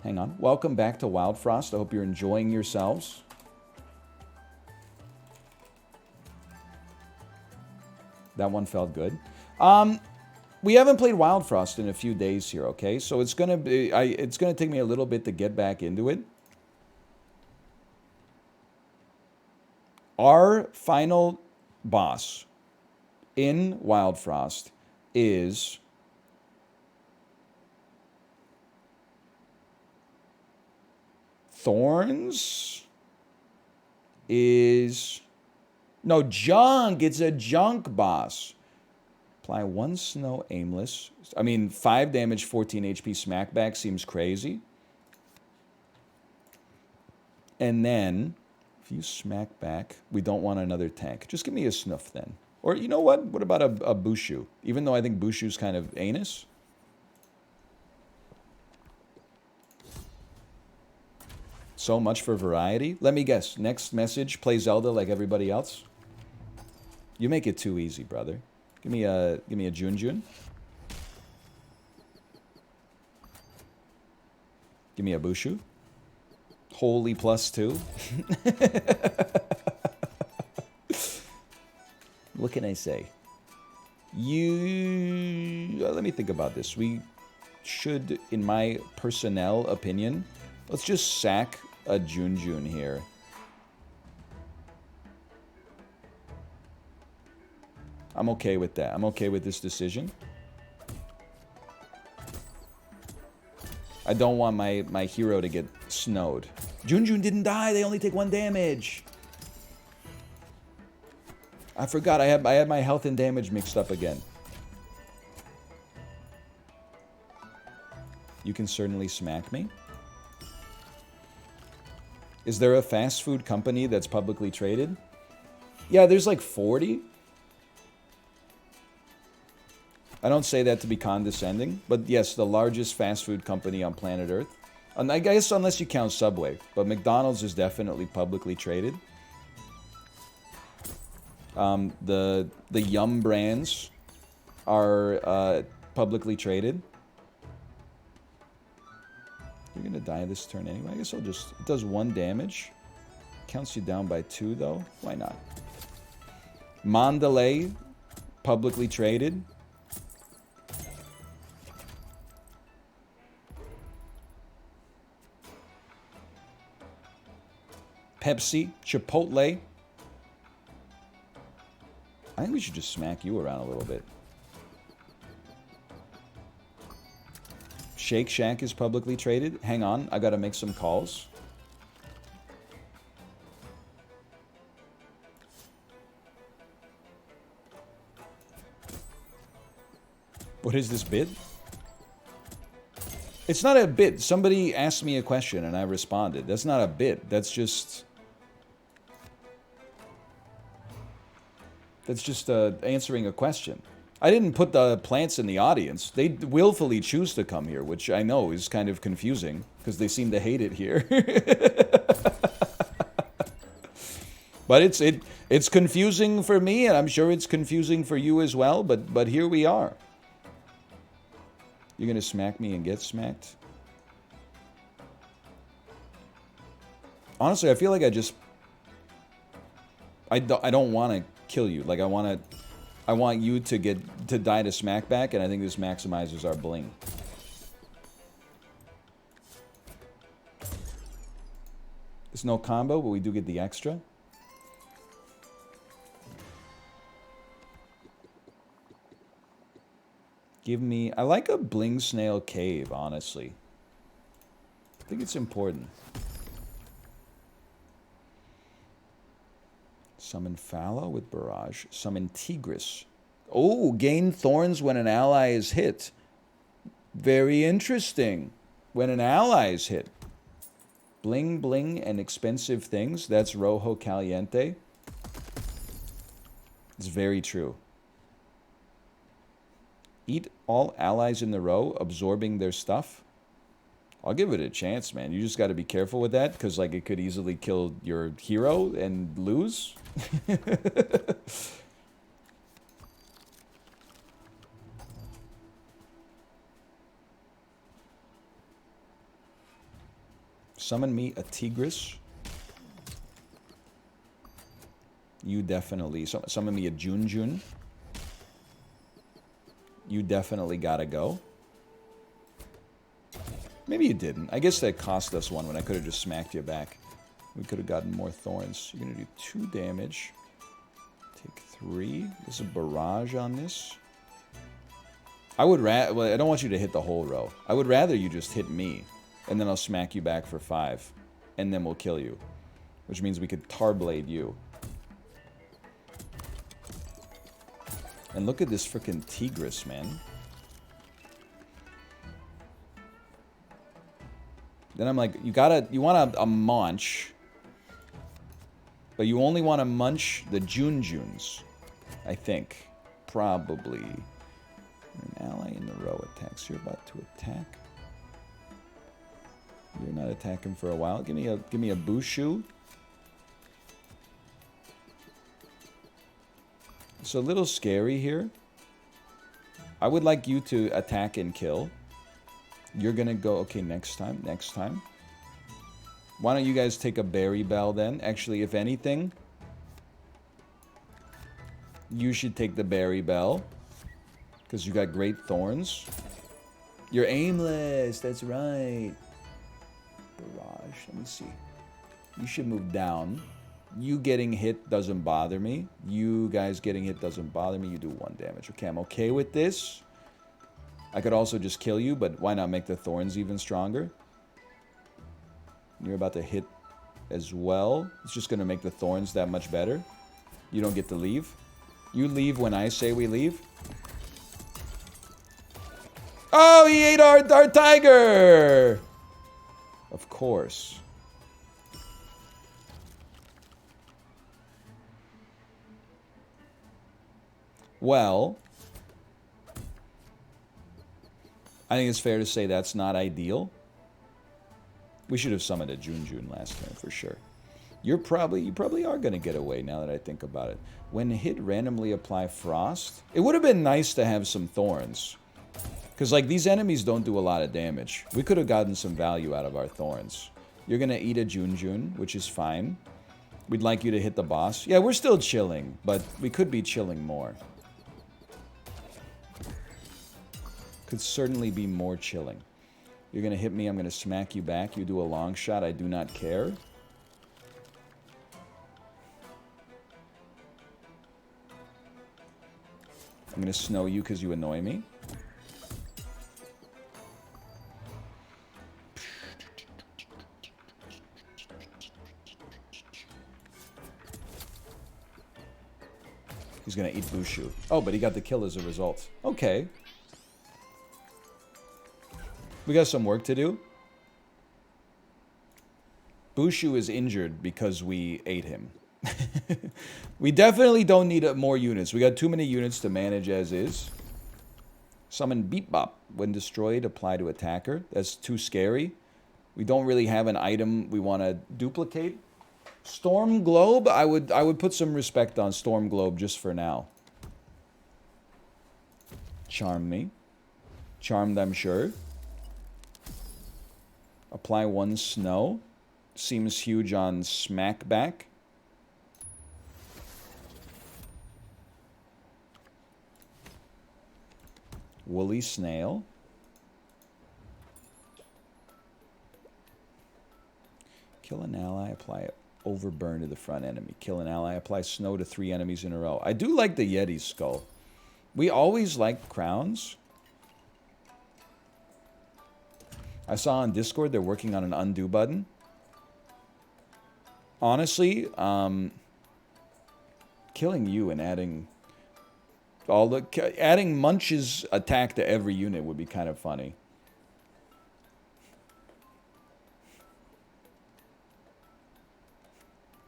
Hang on. Welcome back to Wildfrost. I hope you're enjoying yourselves. That one felt good. We haven't played Wildfrost in a few days here, okay? So it's gonna take me a little bit to get back into it. Our final boss in Wildfrost is Thorns. No, Junk. It's a Junk boss. Apply 1 snow aimless. I mean, 5 damage, 14 HP smackback seems crazy. And then, if you smack back, we don't want another tank. Just give me a snuff then. Or, you know what? What about a Bushu? Even though I think Bushu's kind of anus. So much for variety. Let me guess. Next message, play Zelda like everybody else. You make it too easy, brother. Give me a Junjun. Give me a Bushu. Holy +2. What can I say? Let me think about this. We should, in my personnel opinion, let's just sack a Junjun here. I'm okay with that. I'm okay with this decision. I don't want my hero to get snowed. Junjun didn't die. They only take 1 damage. I forgot. I had my health and damage mixed up again. You can certainly smack me. Is there a fast food company that's publicly traded? Yeah, there's like 40. I don't say that to be condescending, but yes, the largest fast food company on planet Earth. And I guess unless you count Subway, but McDonald's is definitely publicly traded. The Yum brands are publicly traded. You're gonna die this turn anyway. I guess I'll just... It does 1 damage. Counts you down by 2, though. Why not? Mandalay, publicly traded. Pepsi, Chipotle. I think we should just smack you around a little bit. Shake Shack is publicly traded. Hang on, I gotta make some calls. What is this bid? It's not a bid. Somebody asked me a question and I responded. That's not a bid. That's just answering a question. I didn't put the plants in the audience. They willfully choose to come here, which I know is kind of confusing because they seem to hate it here. But it's confusing for me, and I'm sure it's confusing for you as well. But here we are. You're gonna smack me and get smacked. Honestly, I feel like I don't want to kill you. Like I want you to die to smackback, and I think this maximizes our bling. There's no combo, but we do get the extra. Give me... I like a Bling Snail Cave, honestly. I think it's important. Summon Fallow with Barrage. Summon Tigris. Oh, gain Thorns when an ally is hit. Very interesting. When an ally is hit. Bling, bling, and expensive things. That's Rojo Caliente. It's very true. Eat all allies in the row, absorbing their stuff. I'll give it a chance, man. You just got to be careful with that, because like it could easily kill your hero and lose. Summon me a Tigris. You definitely... Summon me a Junjun. You definitely gotta go. Maybe you didn't. I guess that cost us one when I could have just smacked you back. We could have gotten more thorns. You're gonna do 2 damage. Take 3. There's a barrage on this. I would well, I don't want you to hit the whole row. I would rather you just hit me, and then I'll smack you back for 5, and then we'll kill you. Which means we could Tarblade you. And look at this frickin' Tigris, man. Then I'm like, you want a munch, but you only want to munch the Junjuns, I think. Probably. An ally in the row attacks. You're about to attack. You're not attacking for a while. Give me a Bushu. It's a little scary here. I would like you to attack and kill. You're gonna go... Okay, next time. Next time. Why don't you guys take a Berry Bell then? Actually, if anything, you should take the Berry Bell. Because you got great thorns. You're aimless. That's right. Barrage. Let me see. You should move down. You getting hit doesn't bother me. You guys getting hit doesn't bother me. You do 1 damage. Okay, I'm okay with this. I could also just kill you, but why not make the thorns even stronger? You're about to hit as well. It's just going to make the thorns that much better. You don't get to leave. You leave when I say we leave. Oh, he ate our tiger! Of course. Well, I think it's fair to say that's not ideal. We should have summoned a Junjun last turn for sure. You probably are going to get away now that I think about it. When hit, randomly apply frost. It would have been nice to have some thorns. Because, like, these enemies don't do a lot of damage. We could have gotten some value out of our thorns. You're going to eat a Junjun, which is fine. We'd like you to hit the boss. Yeah, we're still chilling, but we could be chilling more. Could certainly be more chilling. You're going to hit me, I'm going to smack you back. You do a long shot, I do not care. I'm going to snow you because you annoy me. He's going to eat Bushu. Oh, but he got the kill as a result. Okay. We got some work to do. Bushu is injured because we ate him. We definitely don't need more units. We got too many units to manage as is. Summon Beep Bop. When destroyed, apply to attacker. That's too scary. We don't really have an item we want to duplicate. Storm Globe? I would put some respect on Storm Globe just for now. Charm me. Charmed, I'm sure. Apply 1 snow. Seems huge on Smackback. Woolly Snail. Kill an ally, apply Overburn to the front enemy. Kill an ally, apply snow to 3 enemies in a row. I do like the Yeti skull. We always like crowns. I saw on Discord they're working on an undo button. Honestly, killing you and adding adding Munch's attack to every unit would be kind of funny.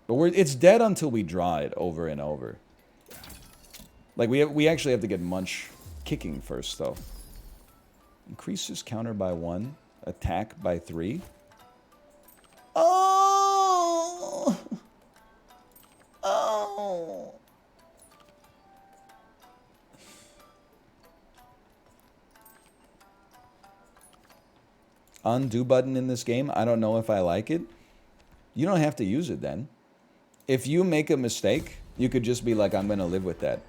But it's dead until we draw it over and over. Like we actually have to get Munch kicking first though. Increases counter by 1. Attack by 3. Oh! Oh! undo button in this game. I don't know if I like it. You don't have to use it then. If you make a mistake, you could just be like, I'm going to live with that.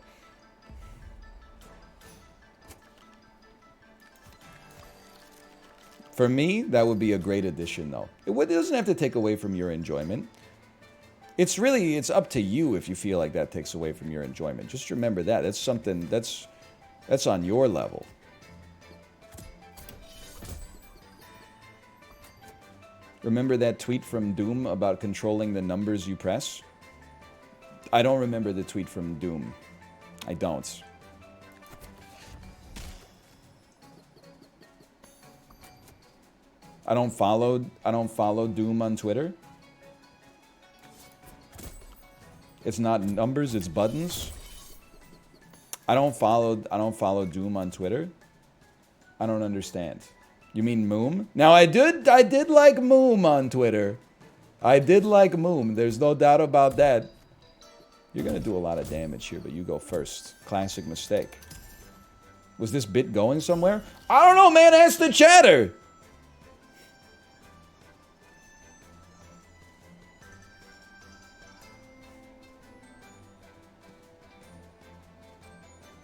For me, that would be a great addition, though. It doesn't have to take away from your enjoyment. It's up to you if you feel like that takes away from your enjoyment. Just remember that. That's something that's on your level. Remember that tweet from Doom about controlling the numbers you press? I don't remember the tweet from Doom. I don't. I don't follow Doom on Twitter. It's not numbers, it's buttons. I don't follow Doom on Twitter. I don't understand. You mean Moom? Now I did like Moom on Twitter. I did like Moom. There's no doubt about that. You're gonna do a lot of damage here, but you go first. Classic mistake. Was this bit going somewhere? I don't know, man. Ask the chatter.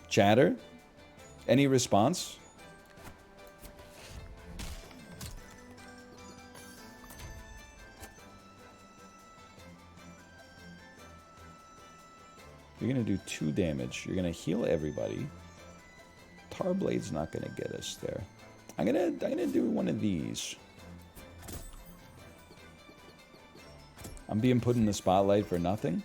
Chatter? Any response? You're going to do 2 damage. You're going to heal everybody. Tarblade's not going to get us there. I'm going to do one of these. I'm being put in the spotlight for nothing.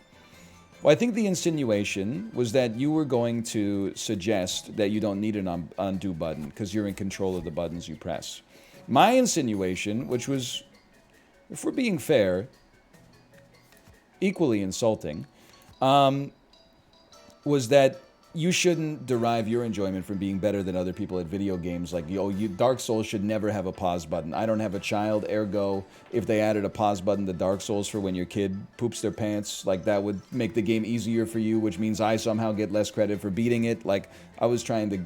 Well, I think the insinuation was that you were going to suggest that you don't need an undo button because you're in control of the buttons you press. My insinuation, which was, if we're being fair, equally insulting, was that you shouldn't derive your enjoyment from being better than other people at video games. Like, Dark Souls should never have a pause button. I don't have a child, ergo, if they added a pause button to Dark Souls for when your kid poops their pants, like, that would make the game easier for you, which means I somehow get less credit for beating it. Like, I was trying to...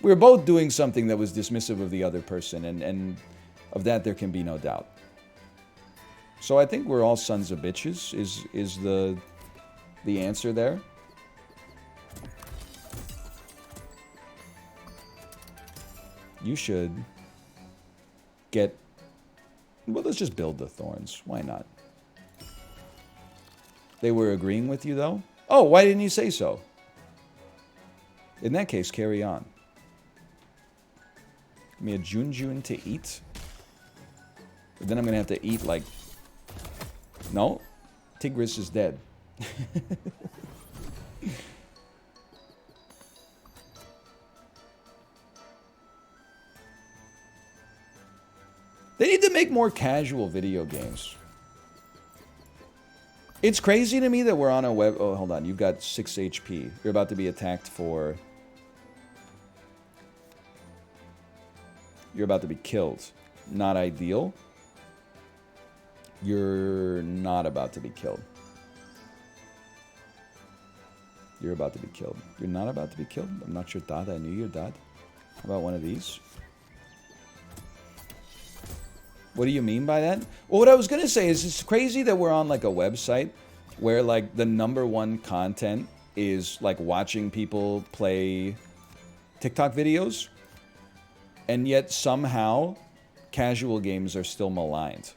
We were both doing something that was dismissive of the other person, and of that there can be no doubt. So I think we're all sons of bitches, is the answer there. You should get... Well, let's just build the thorns. Why not? They were agreeing with you, though? Oh, why didn't you say so? In that case, carry on. Give me a Junjun to eat. But then I'm going to have to eat, like... No. Tigris is dead. They need to make more casual video games. It's crazy to me that we're on a web... Oh, hold on. You've got 6 HP. You're about to be attacked for... You're about to be killed. Not ideal. You're not about to be killed. You're about to be killed. You're not about to be killed? I'm not your dad. I knew your dad. How about one of these? What do you mean by that? Well, what I was going to say is it's crazy that we're on, like, a website where, like, the #1 content is, like, watching people play TikTok videos. And yet, somehow, casual games are still maligned.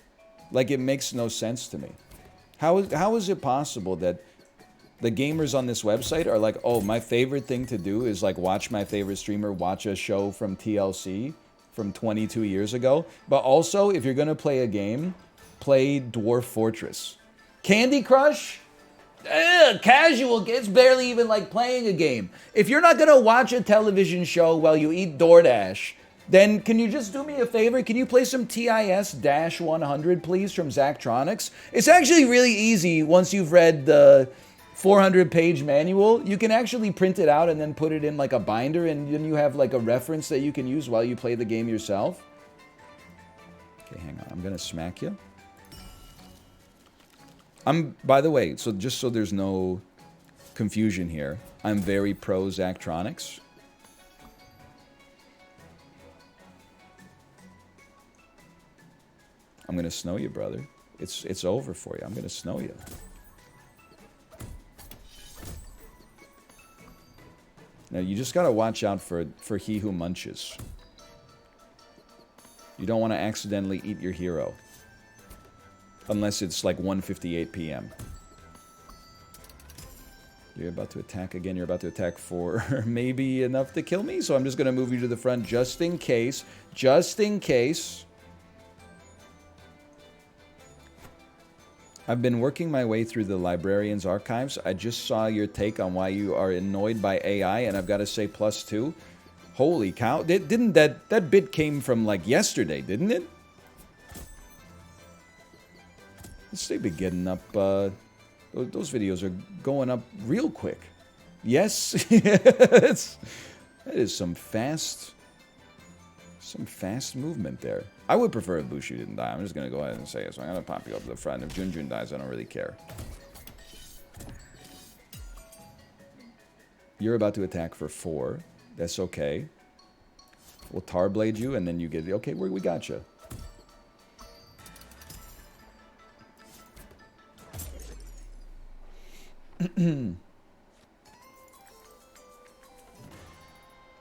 Like, it makes no sense to me. How is it possible that the gamers on this website are like, oh, my favorite thing to do is, like, watch my favorite streamer watch a show from TLC from 22 years ago. But also, if you're going to play a game, play Dwarf Fortress. Candy Crush? Casual. It's barely even like playing a game. If you're not going to watch a television show while you eat DoorDash, then can you just do me a favor? Can you play some TIS-100, please, from Zachtronics? It's actually really easy once you've read the 400-page manual. You can actually print it out and then put it in like a binder, and then you have like a reference that you can use while you play the game yourself. Okay, hang on. I'm going to smack you. By the way, so just so there's no confusion here, I'm very pro Zachtronics. I'm gonna snow you, brother. It's over for you. I'm gonna snow you. Now you just gotta watch out for he who munches. You don't want to accidentally eat your hero. Unless it's like 1:58 p.m. You're about to attack again. You're about to attack for maybe enough to kill me. So I'm just going to move you to the front just in case. Just in case. I've been working my way through the librarian's archives. I just saw your take on why you are annoyed by AI, and I've got to say +2. Holy cow. Didn't that bit came from like yesterday, didn't it? They be getting up, those videos are going up real quick. Yes, that is some fast movement there. I would prefer if Bushu didn't die. I'm just going to go ahead and say it. So I'm going to pop you up to the front. If Junjun dies, I don't really care. You're about to attack for 4. That's okay. We'll Tarblade you, and then you get... Okay, we got you.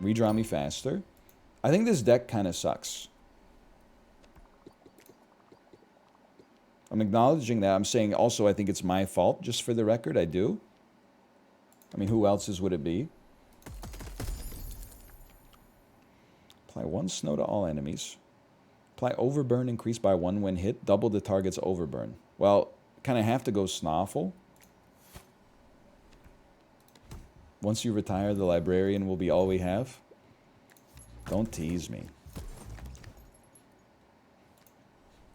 Redraw me faster. I think this deck kind of sucks. I'm acknowledging that. I'm saying also I think it's my fault, just for the record. I do. I mean, who else's would it be? Apply 1 snow to all enemies. Apply overburn, increase by 1 when hit. Double the target's overburn. Well, kind of have to go Snoffle. Once you retire, the librarian will be all we have. Don't tease me.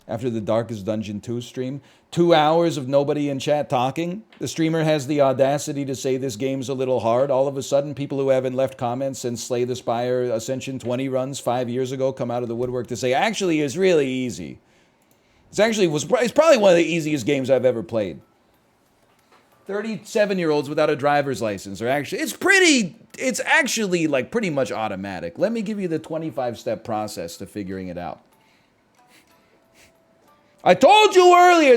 After the Darkest Dungeon 2 stream, 2 hours of nobody in chat talking. The streamer has the audacity to say this game's a little hard. All of a sudden, people who haven't left comments since Slay the Spire Ascension 20 runs 5 years ago come out of the woodwork to say, actually, it's really easy. It's probably one of the easiest games I've ever played. 37-year-olds without a driver's license are actually... It's actually, like, pretty much automatic. Let me give you the 25-step process to figuring it out. I told you earlier,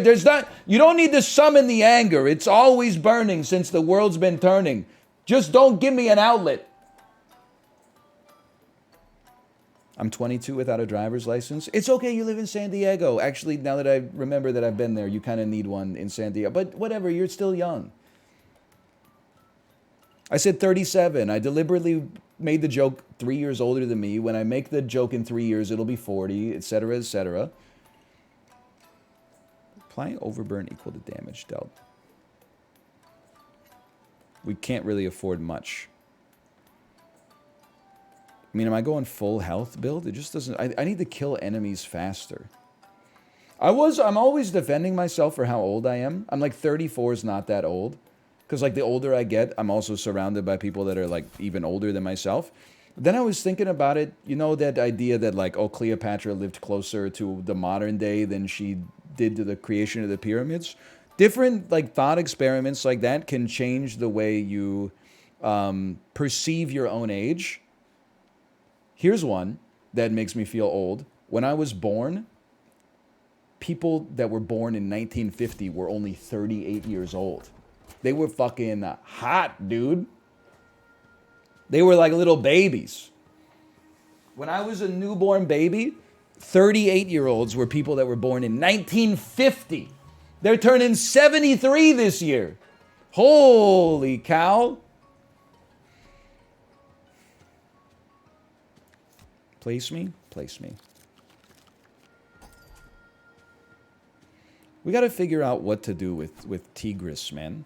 you don't need to summon the anger. It's always burning since the world's been turning. Just don't give me an outlet. I'm 22 without a driver's license. It's okay, you live in San Diego. Actually, now that I remember that I've been there, you kind of need one in San Diego. But whatever, you're still young. I said 37. I deliberately made the joke 3 years older than me. When I make the joke in 3 years, it'll be 40, etc., etc. Applying overburn equal to damage dealt. We can't really afford much. I mean, am I going full health build? It just doesn't... I need to kill enemies faster. I'm always defending myself for how old I am. I'm like 34 is not that old. Because like the older I get, I'm also surrounded by people that are like even older than myself. Then I was thinking about it, you know, that idea that like, oh, Cleopatra lived closer to the modern day than she did to the creation of the pyramids. Different like thought experiments like that can change the way you perceive your own age. Here's one that makes me feel old. When I was born, people that were born in 1950 were only 38 years old. They were fucking hot, dude. They were like little babies. When I was a newborn baby, 38-year-olds were people that were born in 1950. They're turning 73 this year. Holy cow. Place me? Place me. We got to figure out what to do with Tigris, man.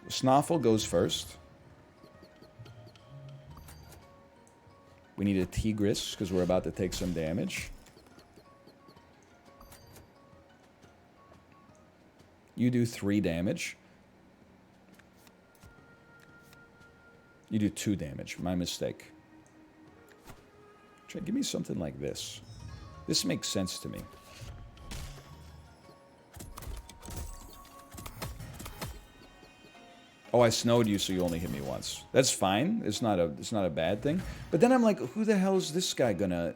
Snoffle goes first. We need a Tigris because we're about to take some damage. You do 3 damage. You do 2 damage. My mistake. Try, give me something like this. This makes sense to me. Oh, I snowed you, so you only hit me once. That's fine. It's not a bad thing. But then I'm like, who the hell is this guy gonna?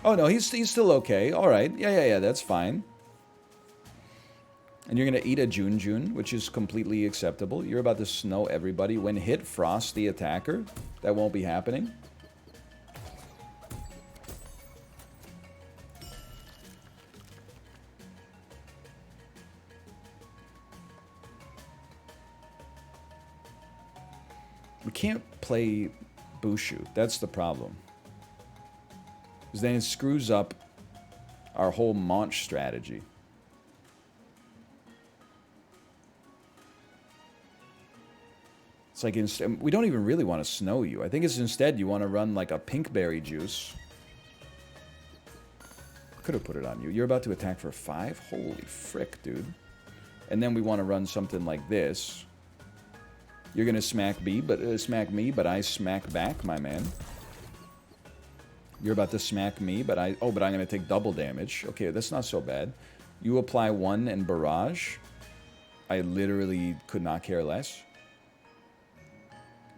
Oh no, he's still okay. All right, yeah. That's fine. And you're gonna eat a Jun, which is completely acceptable. You're about to snow everybody. When hit, frost the attacker. That won't be happening. We can't play Bushu. That's the problem. Because then it screws up our whole Launch strategy. It's like, we don't even really want to snow you. I think it's instead you want to run like a Pinkberry Juice. Could have put it on you. You're about to attack for 5? Holy frick, dude. And then we want to run something like this. You're gonna smack me, but I smack back, my man. You're about to smack me, but I'm gonna take double damage. Okay, that's not so bad. You apply 1 and barrage. I literally could not care less.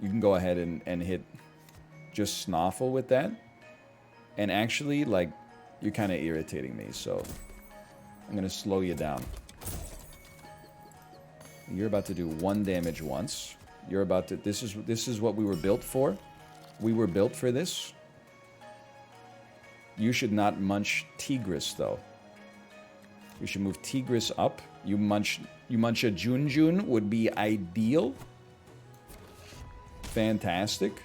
You can go ahead and hit just Snoffle with that. And actually, like, you're kind of irritating me, so I'm gonna slow you down. You're about to do 1 damage once. You're about to... This is what we were built for. We were built for this. You should not munch Tigris, though. You should move Tigris up. You munch a Jun would be ideal. Fantastic.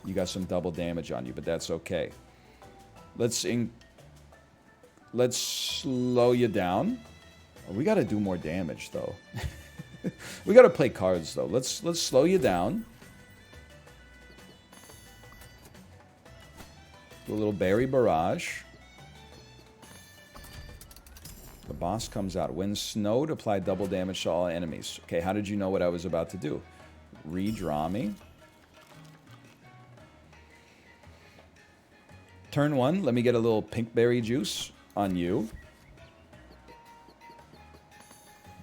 You got some double damage on you, but that's okay. Let's slow you down. We got to do more damage, though. We got to play cards, though. Let's slow you down. Do a little Berry Barrage. The boss comes out. When snowed, apply double damage to all enemies. Okay, how did you know what I was about to do? Redraw me. Turn 1, let me get a little Pinkberry Juice on you.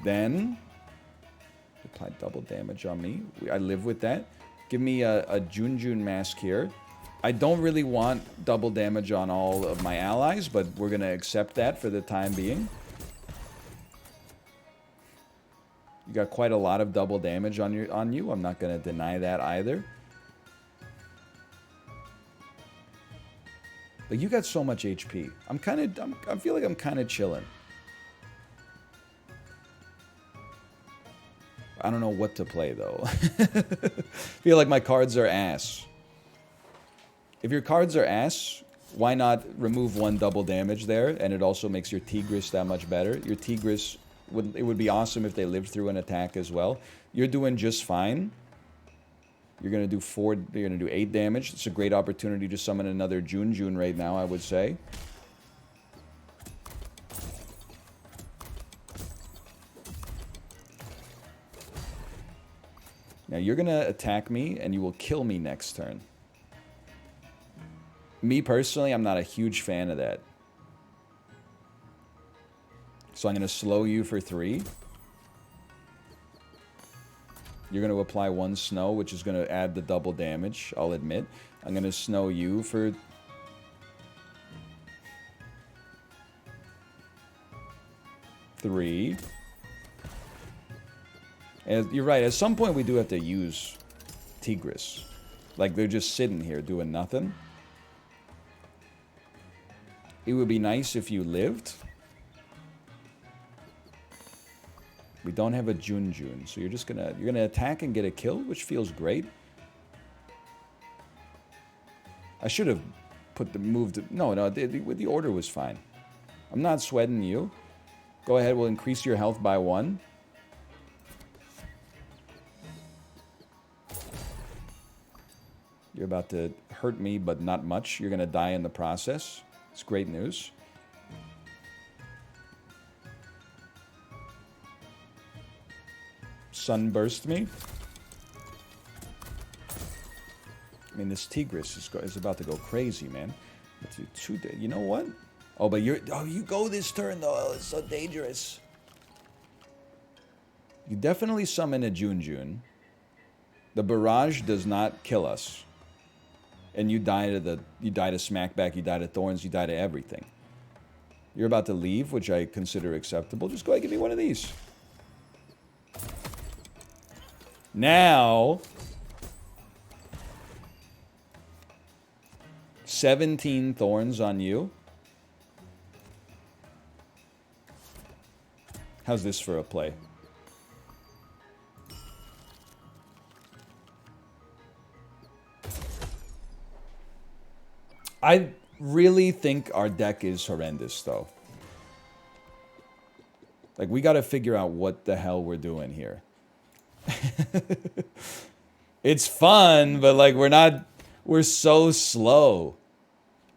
Then, apply double damage on me. I live with that. Give me a Jun mask here. I don't really want double damage on all of my allies, but we're going to accept that for the time being. You got quite a lot of double damage on you. I'm not going to deny that either. Like, you got so much HP. I feel like I'm kind of chilling. I don't know what to play, though. I feel like my cards are ass. If your cards are ass, why not remove 1 double damage there? And it also makes your Tigris that much better. Your Tigris, it would be awesome if they lived through an attack as well. You're doing just fine. You're going to do 4, you're going to do 8 damage. It's a great opportunity to summon another Jun right now, I would say. Now you're going to attack me, and you will kill me next turn. Me personally, I'm not a huge fan of that. So I'm going to slow you for 3. You're going to apply 1 snow, which is going to add the double damage, I'll admit. I'm going to snow you for... 3. And you're right, at some point we do have to use Tigris. Like, they're just sitting here doing nothing. It would be nice if you lived. We don't have a Jun, so you're gonna attack and get a kill, which feels great. I should have no, the order was fine. I'm not sweating you. Go ahead, we'll increase your health by 1. You're about to hurt me, but not much. You're gonna die in the process. It's great news. Sunburst me. I mean, this Tigris is about to go crazy, man. You know what? Oh, but you go this turn, though. Oh, it's so dangerous. You definitely summon a Junjun. The barrage does not kill us. And you die to Smackback, you die to Thorns, you die to everything. You're about to leave, which I consider acceptable. Just go ahead and give me one of these. Now, 17 Thorns on you. How's this for a play? I really think our deck is horrendous, though. Like, we gotta figure out what the hell we're doing here. It's fun, but, like, we're so slow.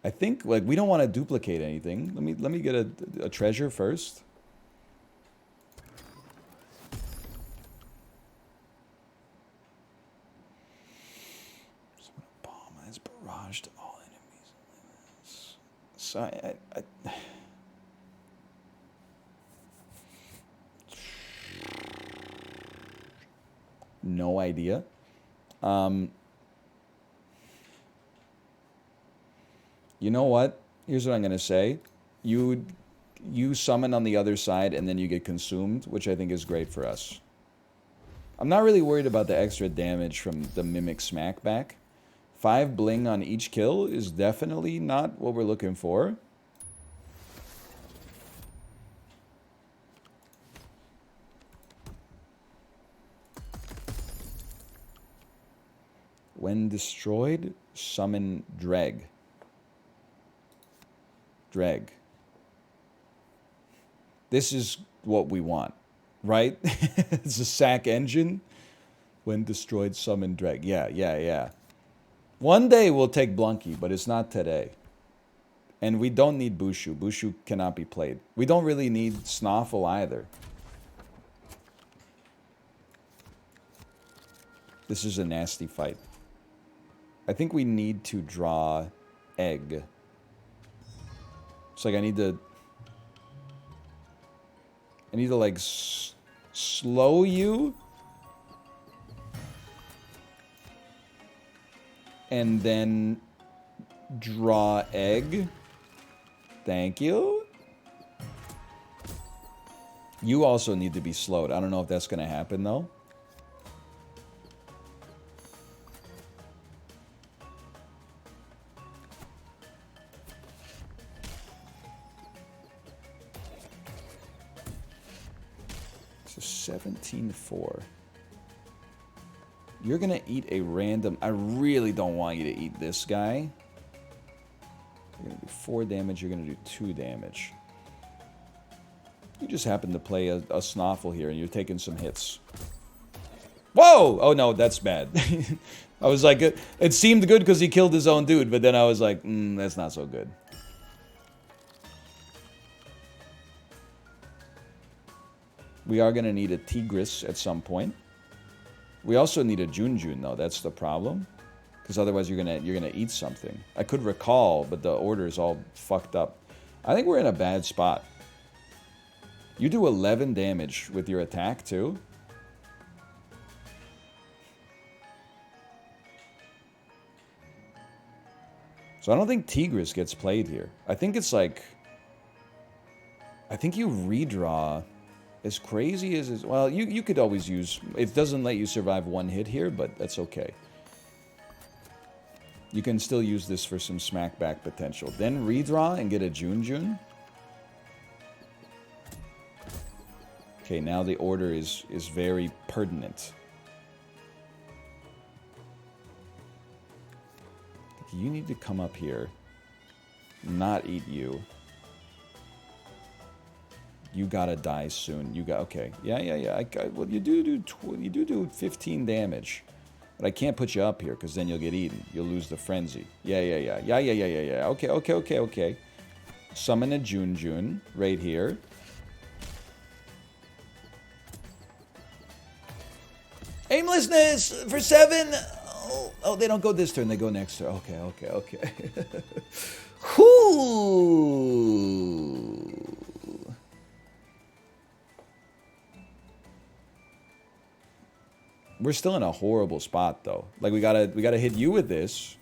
I think, like, we don't want to duplicate anything. Let me get a treasure first. Bomb has barraged all enemies. So I no idea. You know what? Here's what I'm gonna say. You summon on the other side and then you get consumed, which I think is great for us. I'm not really worried about the extra damage from the Mimic Smackback. 5 bling on each kill is definitely not what we're looking for. When destroyed, summon Dreg. Dreg. This is what we want, right? It's a sack engine. When destroyed, summon Dreg. Yeah. One day we'll take Blunky, but it's not today. And we don't need Bushu. Bushu cannot be played. We don't really need Snoffle either. This is a nasty fight. I think we need to draw Egg. It's like I need to like slow you and then draw Egg. Thank you. You also need to be slowed. I don't know if that's going to happen though. So 17-4. You're going to eat a random... I really don't want you to eat this guy. You're going to do 4 damage. You're going to do 2 damage. You just happen to play a Snoffle here, and you're taking some hits. Whoa! Oh, no, that's bad. I was like... It seemed good because he killed his own dude, but then I was like, that's not so good. We are going to need a Tigris at some point. We also need a Junjun, though. That's the problem. Because otherwise you're gonna eat something. I could recall, but the order is all fucked up. I think we're in a bad spot. You do 11 damage with your attack, too. So I don't think Tigris gets played here. I think it's like... I think you redraw... As crazy as... Well, you could always use... It doesn't let you survive 1 hit here, but that's okay. You can still use this for some smackback potential. Then redraw and get a Junjun. Okay, now the order is very pertinent. You need to come up here. Not eat you. You gotta die soon. You got... Okay. Yeah. Well, you do 15 damage. But I can't put you up here, because then you'll get eaten. You'll lose the frenzy. Yeah. Okay. Summon a Junjun right here. Aimlessness for 7. Oh, they don't go this turn. They go next turn. Okay. Whoo! We're still in a horrible spot, though. Like, we gotta hit you with this.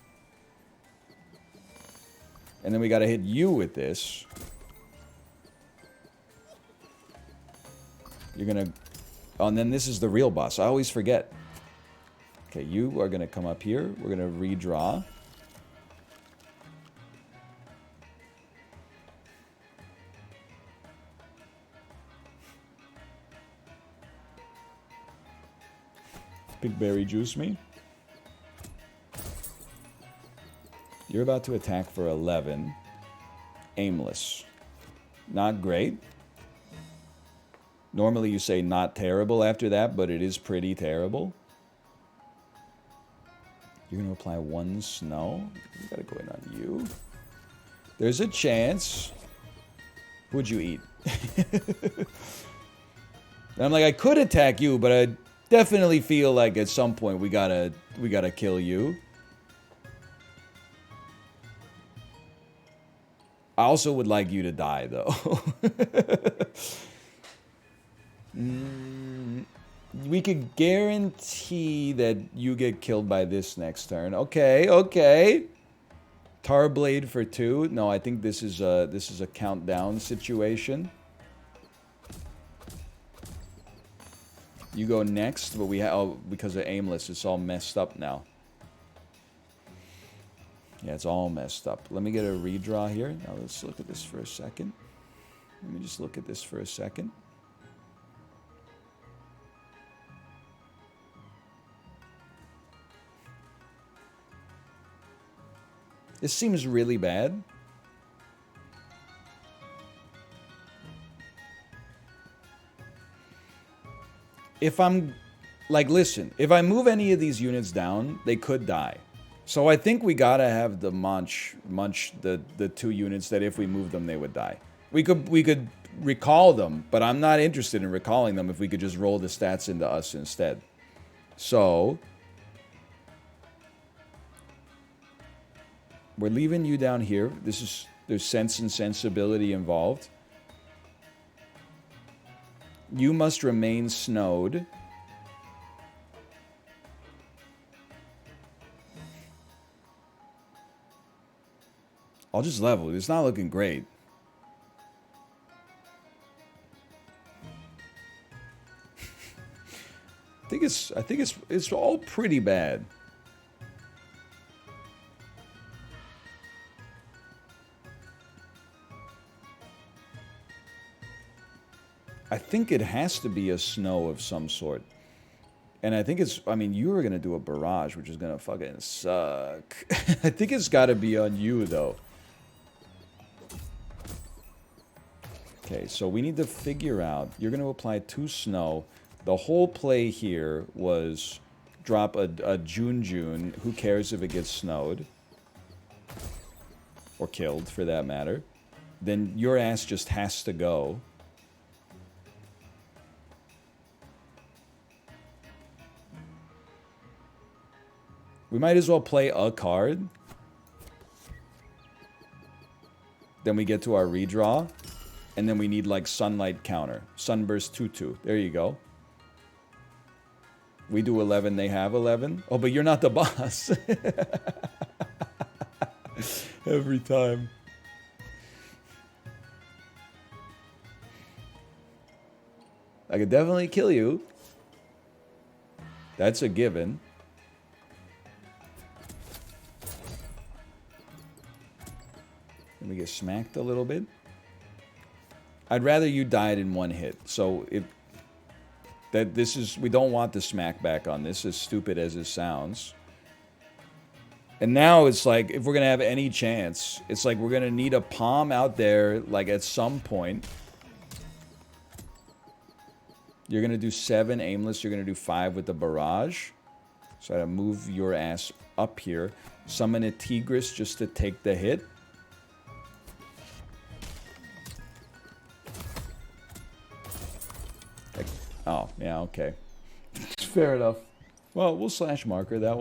And then we gotta hit you with this. You're gonna... Oh, and then this is the real boss. I always forget. Okay, you are gonna come up here. We're gonna redraw. Big berry juice me. You're about to attack for 11. Aimless. Not great. Normally you say not terrible after that, but it is pretty terrible. You're going to apply 1 snow. We got to go in on you. There's a chance. Who'd you eat? I'm like, I could attack you, but I definitely feel like at some point we gotta kill you. I also would like you to die, though. We could guarantee that you get killed by this next turn. Okay. Tarblade for 2. No, I think this is a countdown situation. You go next, but we have because of aimless, it's all messed up now. Yeah, it's all messed up. Let me get a redraw here. Now let's look at this for a second. Let me just look at this for a second. This seems really bad. If I'm... Like, listen. If I move any of these units down, they could die. So I think we gotta have the munch the 2 units that if we move them, they would die. We could recall them, but I'm not interested in recalling them if we could just roll the stats into us instead. So... We're leaving you down here. There's sense and sensibility involved. You must remain snowed. I'll just level. It's not looking great. I think it's all pretty bad. I think it has to be a snow of some sort. And I think it's... I mean, you were going to do a barrage, which is going to fucking suck. I think it's got to be on you, though. Okay, so we need to figure out... You're going to apply 2 snow. The whole play here was drop a June. Who cares if it gets snowed? Or killed, for that matter. Then your ass just has to go. We might as well play a card. Then we get to our redraw. And then we need, like, Sunlight counter. Sunburst 2/2. There you go. We do 11, they have 11. Oh, but you're not the boss. Every time. I could definitely kill you. That's a given. Let me get smacked a little bit. I'd rather you died in 1 hit. So we don't want the smack back on this, as stupid as it sounds. And now it's like, if we're going to have any chance, it's like we're going to need a palm out there, like at some point. You're going to do 7 aimless, you're going to do 5 with the barrage. So I gotta move your ass up here. Summon a Tigris just to take the hit. Oh, yeah, okay. Fair enough. Well, we'll slash marker that one.